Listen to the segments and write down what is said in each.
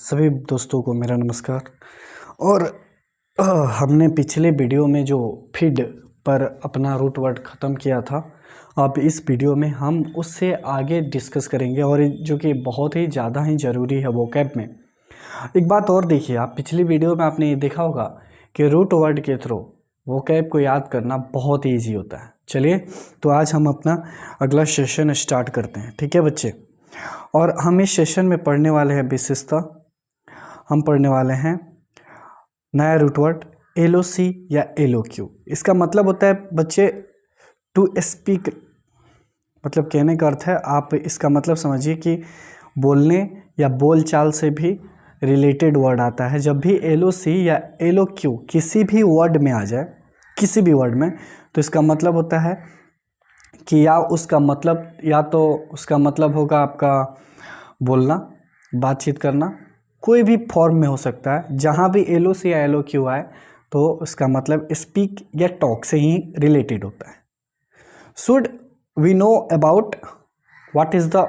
सभी दोस्तों को मेरा नमस्कार। और हमने पिछले वीडियो में जो फीड पर अपना रूट वर्ड ख़त्म किया था, अब इस वीडियो में हम उससे आगे डिस्कस करेंगे और जो कि बहुत ही ज़्यादा ही ज़रूरी है वोकैब में। एक बात और देखिए, आप पिछली वीडियो में आपने ये देखा होगा कि रूट वर्ड के थ्रू वोकैब को याद करना बहुत ही ईजी होता है। चलिए तो आज हम अपना अगला सेशन स्टार्ट करते हैं, ठीक है बच्चे। और हम इस सेशन में पढ़ने वाले हैं विशेषता, हम पढ़ने वाले हैं नया रूट वर्ड LOC या LOQ। इसका मतलब होता है बच्चे टू स्पीक, मतलब कहने का अर्थ है, आप इसका मतलब समझिए कि बोलने या बोलचाल से भी रिलेटेड वर्ड आता है। जब भी LOC या LOQ किसी भी वर्ड में आ जाए, किसी भी वर्ड में, तो इसका मतलब होता है कि या तो उसका मतलब होगा आपका बोलना, बातचीत करना, कोई भी फॉर्म में हो सकता है। जहाँ भी LOC या LOQ आए तो उसका मतलब स्पीक या टॉक से ही रिलेटेड होता है। Should we know about what is the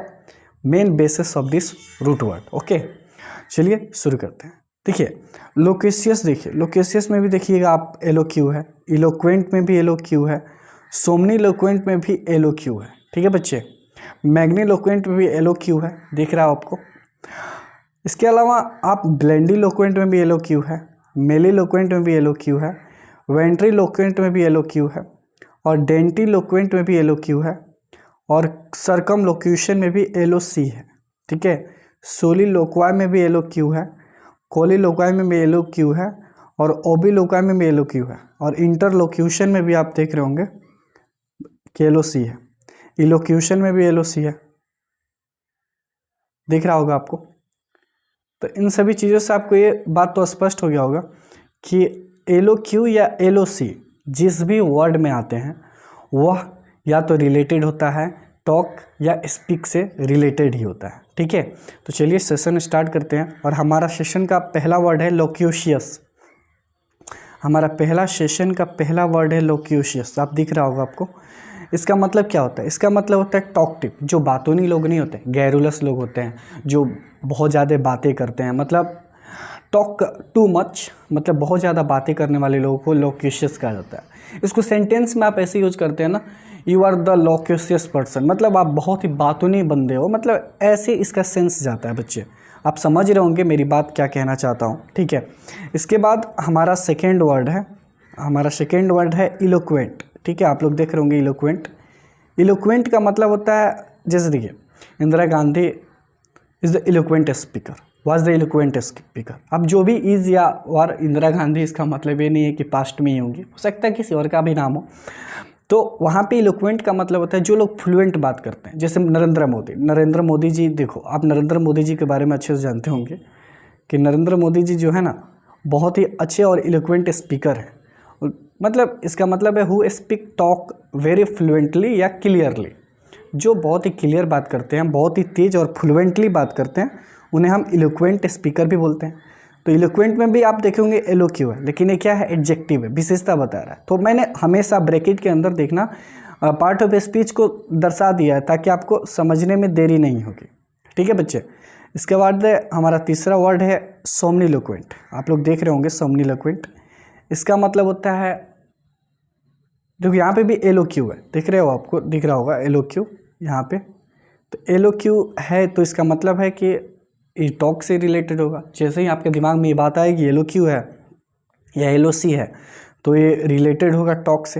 main basis of this root word. Okay, चलिए शुरू करते हैं। देखिए लोकेशियस, देखिए लोकेशियस में भी देखिएगा आप LOQ है, इलोक्वेंट में भी LOQ है, सोमनीलोक्वेंट में भी LOQ है, ठीक है बच्चे। मैग्नीलोक्वेंट में भी LOQ है, दिख रहा है आपको। इसके अलावा आप ब्लेंडीलोक्वेंट में भी LOQ है, मेलीलोक्वेंट में भी LOQ है, वेंट्रीलोक्वेंट में भी LOQ है, और डेंटीलोक्वेंट में भी LOQ है, और सर्कमलोक्यूशन में भी LOC है, ठीक है। सोलिलोक्वाई में भी LOQ है, कोलिलोक्वाई में भी LOQ है, और ओबिलोक्वाई में भी LOQ है, और इंटरलोक्यूशन में भी आप देख रहे होंगे कि LOC है। इलोक्यूशन में भी LOC है, दिख रहा होगा आपको। तो इन सभी चीज़ों से आपको ये बात तो स्पष्ट हो गया होगा कि LOQ या LOC जिस भी वर्ड में आते हैं वह या तो रिलेटेड होता है, टॉक या स्पीक से रिलेटेड ही होता है, ठीक है। तो चलिए सेशन स्टार्ट करते हैं। और हमारा सेशन का पहला वर्ड है लोक्यूशियस। हमारा पहला सेशन का पहला वर्ड है लोक्यूशियस, आप दिख रहा होगा आपको। इसका मतलब क्या होता है? इसका मतलब होता है टॉकटिव। जो बातूनी लोग नहीं होते, गैरुलस लोग होते हैं जो बहुत ज़्यादा बातें करते हैं, मतलब टॉक टू मच, मतलब बहुत ज़्यादा बातें करने वाले लोगों को लोक्यूशियस कहा जाता है। इसको सेंटेंस में आप ऐसे यूज करते हैं ना, यू आर द लोक्यूशियस पर्सन, मतलब आप बहुत ही बातूनी बंदे हो, मतलब ऐसे इसका सेंस जाता है बच्चे। आप समझ रहे होंगे मेरी बात क्या कहना चाहता हूँ, ठीक है। इसके बाद हमारा सेकेंड वर्ड है इलोक्वेंट, ठीक है। आप लोग देख रहे होंगे इलोक्वेंट। इलोक्वेंट का मतलब होता है, जैसे देखिए Indira Gandhi is the eloquent speaker, was the eloquent speaker. अब जो भी इज़ या और इंदिरा गांधी, इसका मतलब ये नहीं है कि पास्ट में ही होंगी, हो सकता है किसी और का भी नाम हो। तो वहाँ पे इलोक्वेंट का मतलब होता है जो लोग फ्लुएंट बात करते हैं। जैसे नरेंद्र मोदी जी, देखो आप नरेंद्र मोदी जी के बारे में अच्छे से जानते होंगे कि नरेंद्र मोदी जी जो है ना, बहुत ही अच्छे और इलोक्वेंट स्पीकर हैं। मतलब इसका मतलब है who speak talk very fluently या क्लियरली, जो बहुत ही क्लियर बात करते हैं, बहुत ही तेज और फ्लुएंटली बात करते हैं, उन्हें हम इलोक्वेंट स्पीकर भी बोलते हैं। तो इलोक्वेंट में भी आप देखेंगे LOQ है, लेकिन ये क्या है? एडजेक्टिव है, विशेषता बता रहा है। तो मैंने हमेशा ब्रैकेट के अंदर देखना पार्ट ऑफ स्पीच को दर्शा दिया है ताकि आपको समझने में देरी नहीं होगी, ठीक है बच्चे। इसके बाद हमारा तीसरा वर्ड है सोमनीलोक्वेंट। आप लोग देख रहे होंगे सोमनीलोक्वेंट। इसका मतलब होता है, देखो यहाँ पे भी LOQ है, दिख रहे हो, आपको दिख रहा होगा LOQ यहाँ पे। तो LOQ है तो इसका मतलब है कि ये टॉक से रिलेटेड होगा। जैसे ही आपके दिमाग में ये बात आएगी LOQ है या LOC है तो ये रिलेटेड होगा टॉक से।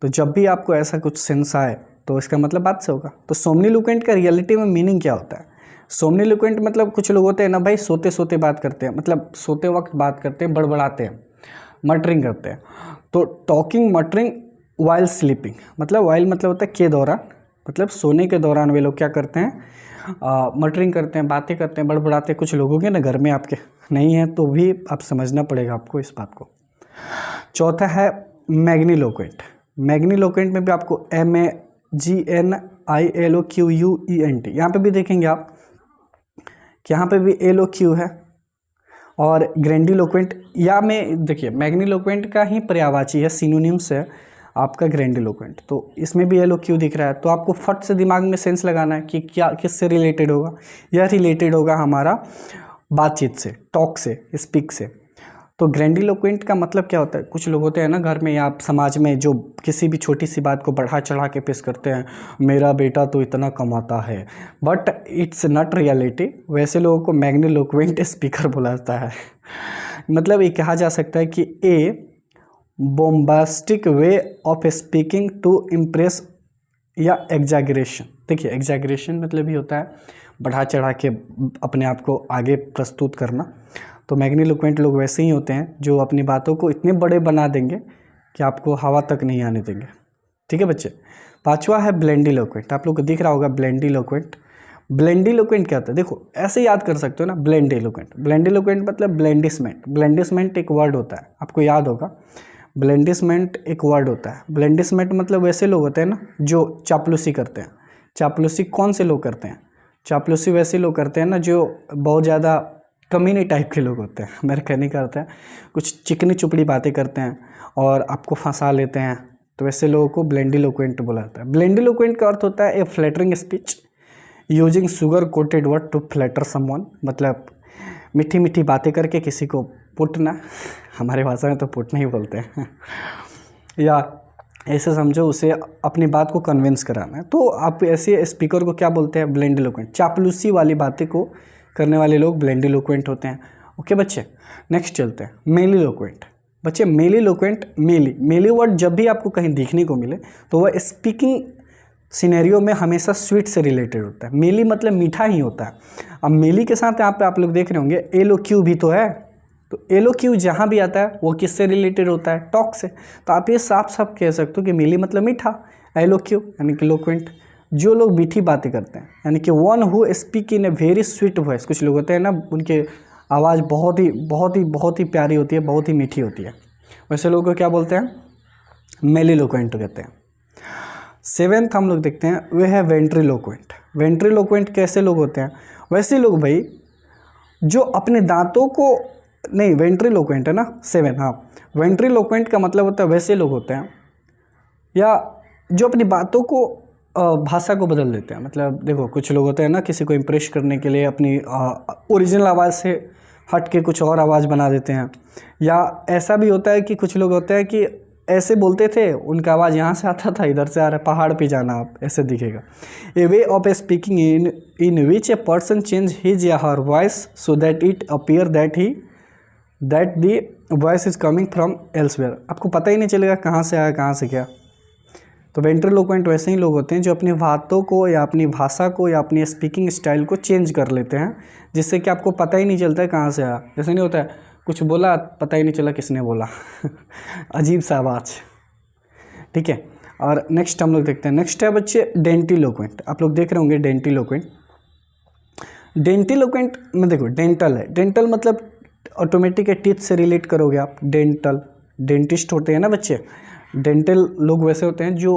तो जब भी आपको ऐसा कुछ सेंस आए तो इसका मतलब बात से होगा। तो सोमनीलोक्वेंट का रियलिटी में मीनिंग क्या होता है? सोमनीलोक्वेंट मतलब कुछ लोग होते हैं ना भाई, सोते सोते बात करते हैं, मतलब सोते वक्त बात करते हैं, बड़बड़ाते हैं, मटरिंग करते हैं। तो टॉकिंग मटरिंग वाइल स्लीपिंग, मतलब वाइल मतलब होता है के दौरान, मतलब सोने के दौरान वे लोग क्या करते हैं? मटरिंग करते हैं, बातें करते हैं, बड़बड़ाते हैं। कुछ लोगों के ना घर में आपके नहीं है तो भी आप समझना पड़ेगा आपको इस बात को। चौथा है मैग्नीलोक्वेंट। मैग्नीलोक्वेंट में भी आपको MAGNILOQUENT, यहाँ पे भी देखेंगे आप कि यहाँ पे भी LOQ है। और ग्रैंडिलोक्वेंट या में देखिए मैग्नीलोक्वेंट का ही पर्यायवाची है, सिनोनिम्स है आपका ग्रैंडिलोक्वेंट। तो इसमें भी LOQ दिख रहा है, तो आपको फट से दिमाग में सेंस लगाना है कि क्या किससे रिलेटेड होगा। यह रिलेटेड होगा हमारा बातचीत से, टॉक से, स्पीक से। तो ग्रैंडिलोक्वेंट का मतलब क्या होता है? कुछ लोग होते हैं ना घर में या समाज में जो किसी भी छोटी सी बात को बढ़ा चढ़ा के पेश करते हैं, मेरा बेटा तो इतना कमाता है, बट इट्स नॉट रियलिटी। वैसे लोगों को मैग्नीलोक्वेंट स्पीकर बोला जाता है। मतलब ये कहा जा सकता है कि a bombastic way of speaking to impress या एग्जैगरेशन। देखिए एग्जैगरेशन मतलब ही होता है बढ़ा चढ़ा के अपने आप को आगे प्रस्तुत करना। तो मैग्नीलोक्वेंट लोग वैसे ही होते हैं जो अपनी बातों को इतने बड़े बना देंगे कि आपको हवा तक नहीं आने देंगे। ठीक है बच्चे। पांचवा है ब्लेंडिलोक्वेंट। आप लोग को दिख रहा होगा ब्लेंडिलोक्वेंट। ब्लेंडिलोक्वेंट क्या होता है? देखो ऐसे याद कर सकते हो ना, ब्लेंडिलोक्वेंट। ब्लेंडिलोक्वेंट मतलब ब्लेंडिसमेंट। ब्लेंडिसमेंट एक वर्ड होता है, आपको याद होगा। ब्लेंडिसमेंट एक वर्ड होता है। ब्लेंडिसमेंट मतलब वैसे लोग होते हैं ना जो चापलूसी करते हैं। चापलूसी कौन से लोग करते हैं? चापलूसी वैसे लोग करते हैं ना जो बहुत ज़्यादा कमीने टाइप के लोग होते हैं। मेरे कहने का अर्थ है कुछ चिकनी चुपड़ी बातें करते हैं और आपको फंसा लेते हैं, तो वैसे लोगों को ब्लेंडिलोक्वेंट बोला जाता है। ब्लेंडिलोक्वेंट का अर्थ होता है a flattering speech using sugar coated word to flatter someone. मतलब मीठी मीठी बातें करके किसी को पुटना, हमारे भाषा में तो पुटना ही बोलते हैं या ऐसे समझो उसे अपनी बात को कन्विंस कराना है। तो आप ऐसे स्पीकर को क्या बोलते हैं? ब्लेंडिलोक्वेंट। चापलूसी वाली बातें को करने वाले लोग ब्लेंडिलोक्वेंट होते हैं। ओके बच्चे, नेक्स्ट चलते हैं मेलिलोक्वेंट। बच्चे मेलिलोक्वेंट, मेली वर्ड जब भी आपको कहीं दिखने को मिले तो वह स्पीकिंग सिनेरियो में हमेशा स्वीट से रिलेटेड होता है। मेली मतलब मीठा ही होता है। अब मेली के साथ यहाँ पे आप लोग देख रहे होंगे एलोक्यू भी तो है। तो एलोक्यू जहाँ भी आता है वो किससे रिलेटेड होता है? टॉक से। तो आप ये साफ साफ कह सकते हो कि मेली मतलब मीठा, एलोक्यू यानी कि लोक्वेंट जो लोग मीठी बातें करते हैं, यानी कि one who speak in a very sweet voice. कुछ लोग होते हैं ना उनके आवाज़ बहुत ही प्यारी होती है, बहुत ही मीठी होती है, वैसे लोगों को क्या बोलते हैं? मेलिलोक्वेंट कहते हैं। सेवेंथ हम लोग देखते हैं वे है वेंट्रिलोक्वेंट। वेंट्रिलोक्वेंट कैसे लोग होते हैं? वैसे लोग भाई जो अपने दांतों को, नहीं वेंट्रिलोक्वेंट है ना 7, हाँ। वेंट्रिलोक्वेंट का मतलब होता है वैसे लोग होते हैं या जो अपनी बातों को भाषा को बदल देते हैं। मतलब देखो कुछ लोग होते हैं ना किसी को इम्प्रेस करने के लिए अपनी ओरिजिनल आवाज़ से हट के कुछ और आवाज़ बना देते हैं। या ऐसा भी होता है कि कुछ लोग होते हैं कि ऐसे बोलते थे, उनका आवाज़ यहाँ से आता था, इधर से आ रहा है, पहाड़ पे जाना आप, ऐसे दिखेगा। A way of speaking in which a person change his या her voice so that it appear that the voice is coming from elsewhere. आपको पता ही नहीं चलेगा कहाँ से आया कहाँ से गया। तो वेंट्रिलोक्वेंट वैसे ही लोग होते हैं जो अपनी बातों को या अपनी भाषा को या अपनी स्पीकिंग स्टाइल को चेंज कर लेते हैं, जिससे कि आपको पता ही नहीं चलता है कहाँ से आया। जैसे नहीं होता है कुछ बोला पता ही नहीं चला किसने बोला अजीब सा आवाज़। ठीक है। और नेक्स्ट हम लोग देखते हैं, नेक्स्ट है बच्चे डेंटिलोक्वेंट। आप लोग देख रहे होंगे डेंटिलोक्वेंट। डेंटिलोक्वेंट में देखो डेंटल है, डेंटल मतलब ऑटोमेटिक है टीथ से रिलेट करोगे आप। डेंटल, डेंटिस्ट होते हैं ना बच्चे, डेंटल लोग वैसे होते हैं जो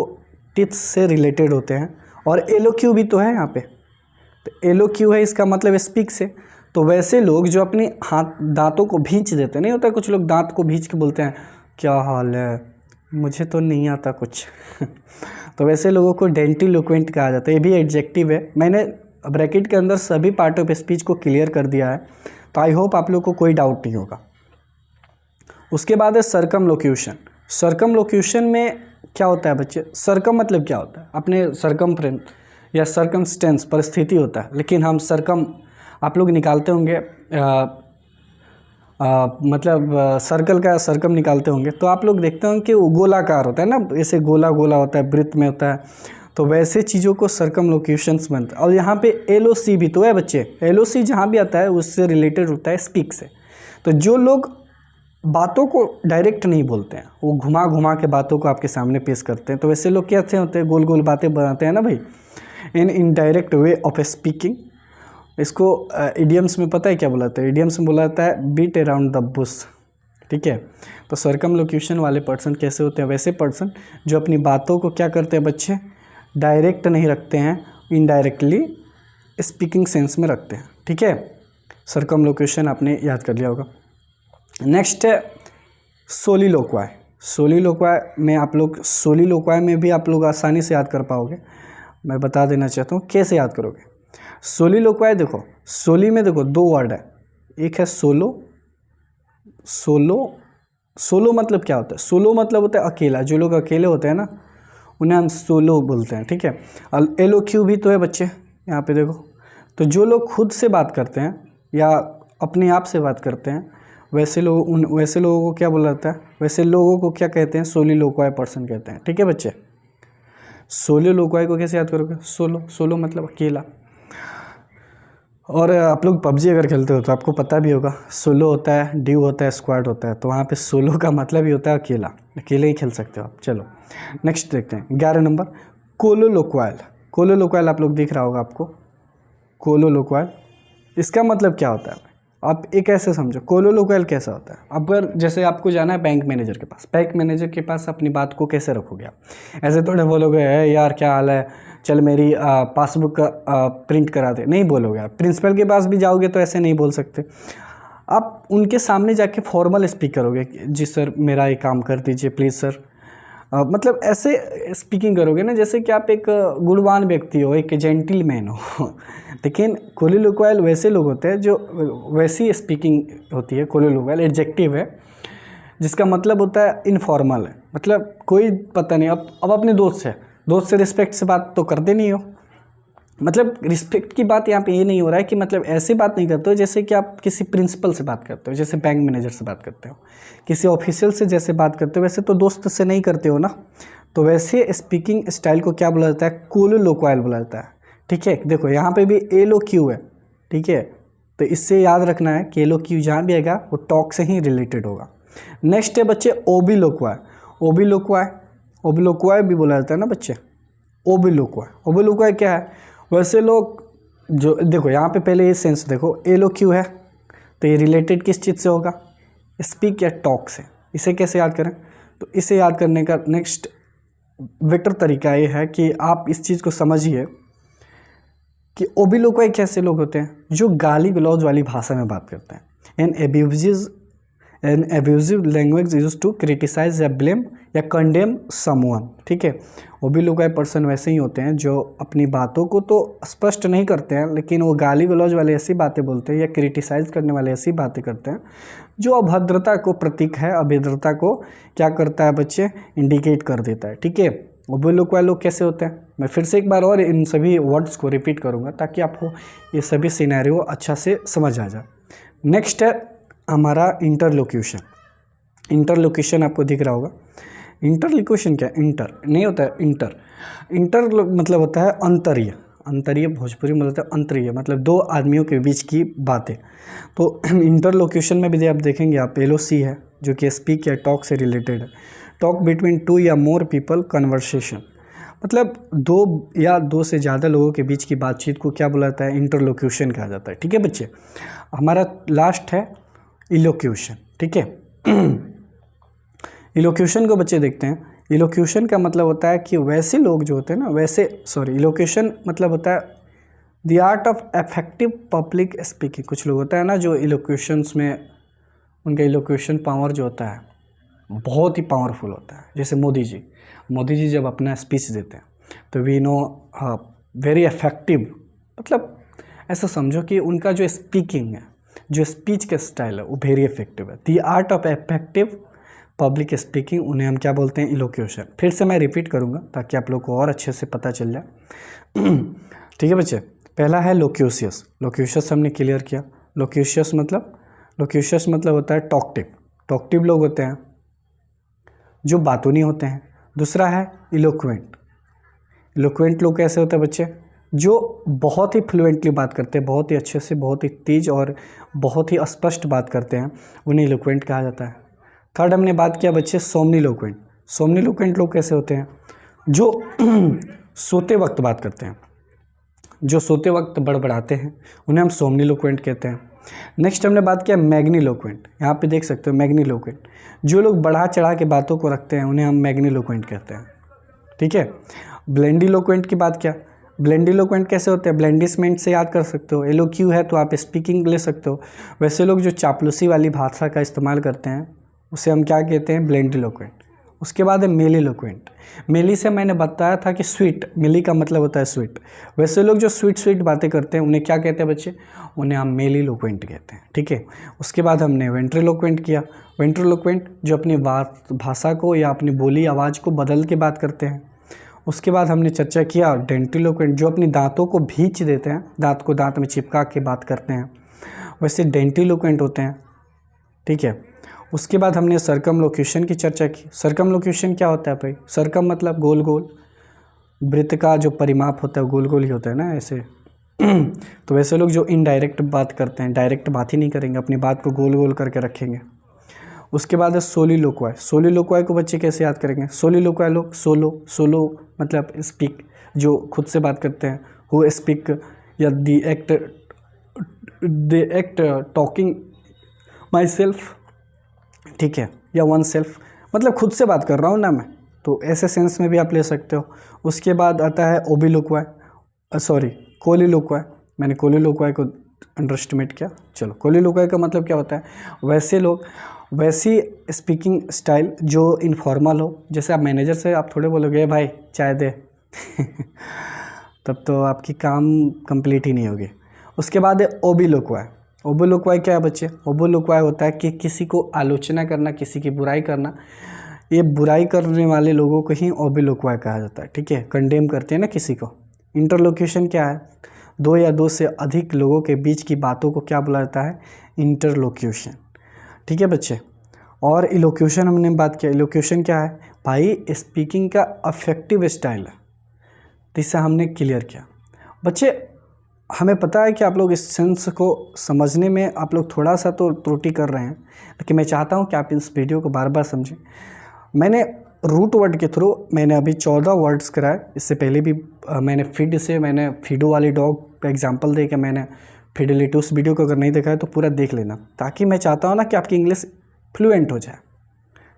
टीथ से रिलेटेड होते हैं। और एलोक्यू भी तो है यहाँ पे, तो एलोक्यू है इसका मतलब स्पीक से। तो वैसे लोग जो अपने हाथ दांतों को भींच देते, नहीं होता कुछ लोग दांत को भींच के बोलते हैं क्या हाल है, मुझे तो नहीं आता कुछ तो वैसे लोगों को डेंटिलोक्वेंट कहा जाता है। ये भी एडजेक्टिव है। मैंने ब्रैकेट के अंदर सभी पार्ट ऑफ स्पीच को क्लियर कर दिया है, तो आई होप आप लोग को कोई डाउट नहीं होगा। उसके बाद है सर्कमलोक्यूशन। सर्कमलोक्यूशन में क्या होता है बच्चे? सर्कम मतलब क्या होता है? अपने सर्कमफ्रेंस या सर्कमस्टेंस परिस्थिति होता है, लेकिन हम सर्कम आप लोग निकालते होंगे मतलब सर्कल का सर्कम निकालते होंगे, तो आप लोग देखते होंगे कि वो गोलाकार होता है ना, ऐसे गोला गोला होता है, वृत्त में होता है। तो वैसे चीज़ों को सर्कमलोक्यूशंस बनता है। और यहाँ पे एलओसी भी तो है बच्चे। एलओसी जहाँ भी आता है उससे रिलेटेड होता है स्पीक से। तो जो लोग बातों को डायरेक्ट नहीं बोलते हैं, वो घुमा घुमा के बातों को आपके सामने पेश करते हैं, तो वैसे लोग कैसे होते हैं? गोल गोल बातें बनाते हैं ना भाई, in indirect way of speaking. इसको इडियम्स में पता है क्या बुलाते हैं? इडियम्स में बुलाता है बीट अराउंड द बुश। ठीक है। तो सर्कमलोक्यूशन वाले पर्सन कैसे होते हैं? वैसे पर्सन जो अपनी बातों को क्या करते हैं बच्चे? डायरेक्ट नहीं रखते हैं, इनडायरेक्टली स्पीकिंग सेंस में रखते हैं। ठीक है। सर्कमलोक्यूशन आपने याद कर लिया होगा। नेक्स्ट है सोलिलोक्वाय। सोलिलोक्वाय में आप लोग, सोलिलोक्वाय में भी आप लोग आसानी से याद कर पाओगे। मैं बता देना चाहता हूँ कैसे याद करोगे। सोलिलोक्वाय देखो, सोली में देखो 2 वर्ड है, एक है सोलो। सोलो मतलब क्या होता है? सोलो मतलब होता है अकेला। जो लोग अकेले होते हैं ना उन्हें हम सोलो बोलते हैं, ठीक है। और एलोक्यू भी तो है बच्चे, यहाँ पे देखो। तो जो लोग खुद से बात करते हैं या अपने आप से बात करते हैं वैसे लोगों को क्या बोला जाता है? वैसे लोगों को क्या कहते हैं? सोलिलोक्वाई पर्सन कहते हैं, ठीक है बच्चे। सोलिलोक्वाई को कैसे याद करोगे? सोलो मतलब अकेला। और आप लोग पबजी अगर खेलते हो तो आपको पता भी होगा, सोलो होता है, ड्यू होता है, स्क्वाड होता है। तो वहाँ पे सोलो का मतलब ही होता है अकेला, अकेले ही खेल सकते हो आप। चलो नेक्स्ट देखते हैं 11 नंबर, कोलोलोक्वाइल। कोलोलोक्वाइल आप लोग दिख रहा होगा आपको, कोलोलोक्वाइल। इसका मतलब क्या होता है? आप एक ऐसे समझो, कोलोलोक्वाइल कैसा होता है? अगर जैसे आपको जाना है बैंक मैनेजर के पास, बैंक मैनेजर के पास अपनी बात को कैसे रखोगे आप? ऐसे थोड़े बोलोगे है यार क्या हाल है, चल मेरी पासबुक प्रिंट करा दे, नहीं बोलोगे आप। प्रिंसिपल के पास भी जाओगे तो ऐसे नहीं बोल सकते। आप उनके सामने जाके फॉर्मल स्पीक करोगे, जी सर मेरा ये काम कर दीजिए प्लीज़ सर। मतलब ऐसे स्पीकिंग करोगे ना जैसे कि आप एक गुणवान व्यक्ति हो, एक जेंटलमैन हो। लेकिन कोलिलोक्वाइल वैसे लोग होते हैं जो वैसी स्पीकिंग होती है। कोलिलोक्वाइल एडजेक्टिव है जिसका मतलब होता है इनफॉर्मल है, मतलब कोई पता नहीं। अब अपने दोस्त से रिस्पेक्ट से बात तो करते नहीं हो। मतलब रिस्पेक्ट की बात यहाँ पे ये नहीं हो रहा है कि मतलब ऐसे बात नहीं करते हो जैसे कि आप किसी प्रिंसिपल से बात करते हो, जैसे बैंक मैनेजर से बात करते हो, किसी ऑफिशियल से जैसे बात करते हो, वैसे तो दोस्त से नहीं करते हो ना। तो वैसे स्पीकिंग स्टाइल को क्या बोला जाता है? कोलोलोक्वाइल बोला जाता है, ठीक है। देखो यहाँ पे भी एलोक्यू है, ठीक है। तो इससे याद रखना है कि एलोक्यू जहाँ भी आएगा वो टॉक से ही रिलेटेड होगा। नेक्स्ट है बच्चे ओबिलोक्वाई। ओबिलोक्वाई भी बोला जाता है ना बच्चे, ओबिलोक्वाई क्या है? वैसे लोग जो, देखो यहाँ पे पहले ये सेंस देखो, एलोक्यू है तो ये रिलेटेड किस चीज़ से होगा? स्पीक या टॉक से। इसे कैसे याद करें? तो इसे याद करने का नेक्स्ट बेटर तरीका ये है कि आप इस चीज़ को समझिए कि ओबिलोक्वाई कैसे लोग होते हैं? जो गाली गलौज वाली भाषा में बात करते हैं। An abusive language use to criticise या ब्लेम या कंडेम समवन, ठीक है। ओबिलोक्वाई पर्सन वैसे ही होते हैं जो अपनी बातों को तो स्पष्ट नहीं करते हैं, लेकिन वो गाली गलौज वाले ऐसी बातें बोलते हैं या क्रिटिसाइज करने वाले ऐसी बातें करते हैं जो अभद्रता को प्रतीक है, अभद्रता को क्या करता है बच्चे? इंडिकेट कर देता है, ठीक है। ओबिलोक्वाई लोग कैसे होते हैं? मैं फिर से एक बार और इन सभी वर्ड्स को रिपीट करूँगा ताकि आपको ये सभी सिनेरियो अच्छा से समझ आ जाए। नेक्स्ट है हमारा इंटरलोक्यूशन। इंटरलोक्यूशन आपको दिख रहा होगा। इंटरलोक्यूशन क्या? इंटर नहीं होता है, इंटर मतलब होता है अंतरीय भोजपुरी में होता है अंतरीय, मतलब दो आदमियों के बीच की बातें। तो इंटरलोक्यूशन में भी आप देखेंगे आप एलओसी है जो कि स्पीक या टॉक से रिलेटेड है। टॉक बिटवीन टू या मोर पीपल कन्वर्सेशन, मतलब दो से ज़्यादा लोगों के बीच की बातचीत को क्या बोला जाता है? इंटरलोक्यूशन कहा जाता है, ठीक है बच्चे। हमारा लास्ट है इलोक्यूशन, ठीक है। इलोक्यूशन को बच्चे देखते हैं। इलोक्यूशन का मतलब होता है कि वैसे लोग जो होते हैं ना, इलोक्यूशन मतलब होता है the art of effective public speaking. कुछ लोग होता है ना जो इलोक्यूशंस में उनका इलोक्यूशन पावर जो होता है बहुत ही पावरफुल होता है। जैसे मोदी जी जब अपना स्पीच देते हैं तो वी नो वेरी इफेक्टिव, मतलब ऐसा समझो कि उनका जो स्पीकिंग है, जो स्पीच का स्टाइल है वो वेरी इफेक्टिव है। The art of effective public speaking, उन्हें हम क्या बोलते हैं? इलोक्यूशन। फिर से मैं रिपीट करूँगा ताकि आप लोग को और अच्छे से पता चल जाए। ठीक है बच्चे, पहला है लोक्यूशियस हमने क्लियर किया। लोक्यूशियस मतलब होता है टॉकटिव लोग होते हैं जो बातूनी होते हैं। दूसरा है इलोक्वेंट लोग कैसे होते हैं बच्चे? जो बहुत ही फ्लुएंटली बात करते हैं, बहुत ही अच्छे से, बहुत ही तेज और बहुत ही स्पष्ट बात करते हैं, उन्हें इलोक्वेंट कहा जाता है। थर्ड हमने बात किया बच्चे सोमनीलोक्वेंट लोग कैसे होते हैं? जो सोते वक्त बात करते हैं, जो सोते वक्त बड़बड़ाते हैं, उन्हें हम सोमनीलोक्वेंट कहते हैं। नेक्स्ट हमने बात किया मैग्नीलोक्वेंट। यहाँ पे देख सकते हो मैग्नीलोक्वेंट, जो लोग बढ़ा चढ़ा के बातों को रखते हैं उन्हें हम मैग्नीलोक्वेंट कहते हैं, ठीक है। ब्लेंडीलोक्वेंट की बात किया। ब्लेंडीलोक्वेंट कैसे होते हैं? ब्लेंडिसमेंट से याद कर सकते हो। एलोक्यू है तो आप स्पीकिंग ले सकते हो। वैसे लोग जो चापलूसी वाली भाषा का इस्तेमाल करते हैं उसे हम क्या कहते हैं? ब्लेंडीलोक्वेंट। उसके बाद है मेलिलोक्वेंट। मेली से मैंने बताया था कि स्वीट, मेली का मतलब होता है स्वीट। वैसे लोग जो स्वीट बातें करते हैं उन्हें क्या कहते हैं बच्चे, उन्हें हम मेलिलोक्वेंट कहते हैं, ठीक है। उसके बाद हमने वेंट्रिलोक्वेंट किया। वेंट्रिलोक्वेंट जो अपनी बात भाषा को या अपनी बोली आवाज़ को बदल के बात करते हैं। उसके बाद हमने चर्चा किया डेंटिलोक्वेंट, जो अपनी दांतों को भींच देते हैं, दांत को दांत में चिपका के बात करते हैं, वैसे डेंटिलोक्वेंट होते हैं, ठीक है। उसके बाद हमने सर्कमलोक्यूशन की चर्चा की। सर्कमलोक्यूशन क्या होता है भाई, सर्कम मतलब गोल गोल, वृत्त का जो परिमाप होता है गोल गोल ही होता है ना ऐसे। तो वैसे लोग जो इनडायरेक्ट बात करते हैं, डायरेक्ट बात ही नहीं करेंगे, अपनी बात को गोल गोल करके रखेंगे। उसके बाद है सोलिलोक्वाई। सोलिलोक्वाई को बच्चे कैसे याद करेंगे, सोलिलोक्वाई लोग सोलो मतलब स्पीक, जो खुद से बात करते हैं, हु स्पीक या the act talking my self, ठीक है, या वन सेल्फ, मतलब खुद से बात कर रहा हूँ ना मैं, तो ऐसे सेंस में भी आप ले सकते हो। उसके बाद आता है कोलिलोक्वाई। मैंने कोलिलोक्वाई को अंडरस्टिमेट किया। चलो, कोलिलोक्वाई का मतलब क्या होता है, वैसे लोग वैसी स्पीकिंग स्टाइल जो इनफॉर्मल हो, जैसे आप मैनेजर से आप थोड़े बोलोगे भाई चाय दे तब तो आपकी काम कंप्लीट ही नहीं होगी। उसके बाद है ओबिलोक्वाई। ओबिलोक्वाई क्या है बच्चे, ओबिलोक्वाई होता है कि किसी को आलोचना करना, किसी की बुराई करना, ये बुराई करने वाले लोगों को ही ओबिलोक्वाई कहा जाता है, ठीक है, कंडेम करते हैं ना किसी को। इंटरलोक्यूशन क्या है, दो या दो से अधिक लोगों के बीच की बातों को क्या बोला जाता है, इंटरलोक्यूशन, ठीक है बच्चे। और इलोक्यूशन हमने बात किया। इलोक्यूशन क्या है भाई, स्पीकिंग का अफेक्टिव स्टाइल है, तो इससे हमने क्लियर किया। बच्चे हमें पता है कि आप लोग इस सेंस को समझने में आप लोग थोड़ा सा तो त्रुटि कर रहे हैं, लेकिन मैं चाहता हूं कि आप इस वीडियो को बार बार समझें। मैंने रूट वर्ड के थ्रू मैंने अभी 14 वर्ड्स कराए, इससे पहले भी मैंने फीडो वाली डॉग का एग्जांपल दे के मैंने फिडेलिटी, उस वीडियो को अगर नहीं देखा है तो पूरा देख लेना, ताकि मैं चाहता हूँ ना कि आपकी इंग्लिश फ्लुएंट हो जाए,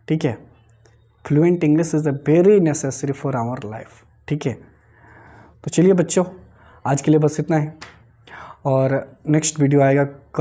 ठीक है। Fluent English is a very necessary for our life, ठीक है। तो चलिए बच्चों, आज के लिए बस इतना ही, और नेक्स्ट वीडियो आएगा